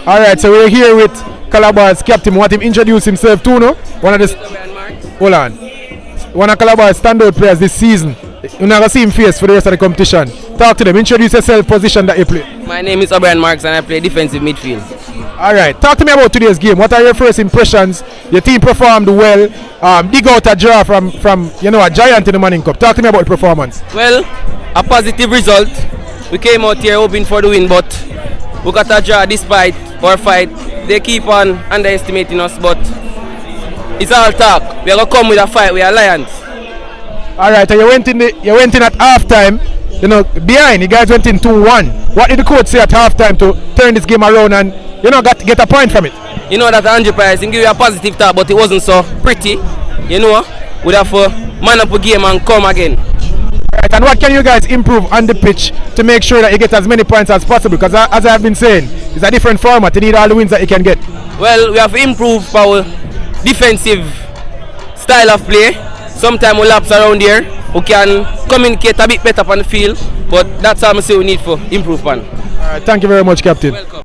Alright, so we're here with Calabar's captain. We want him to introduce himself too, no? One of the hold on. One of Calabar's standout players this season. You're not going to see him face for the rest of the competition. Talk to them. Introduce yourself, position that you play. My name is BRYAN and I play defensive midfield. Alright, talk to me about today's game. What are your first impressions? Your team performed well. Dig out a draw from a giant in the Manning Cup. Talk to me about the performance. Well, a positive result. We came out here hoping for the win, but we got a draw despite our fight. They keep on underestimating us, but it's all talk. We are going to come with a fight. We are Lions. Alright, you went in at halftime. Behind, you guys went in 2-1. What did the coach say at halftime to turn this game around and get a point from it? You know that Andrew Price can give you a positive talk, but it wasn't so pretty. We'd have to man up a game and come again. Right, and what can you guys improve on the pitch to make sure that you get as many points as possible? Because as I have been saying, it's a different format. You need all the wins that you can get. Well, we have to improve our defensive style of play. Sometimes we lapse around here. We can communicate a bit better on the field, but that's how I say we need to improve on. Alright, thank you very much, Captain. Welcome.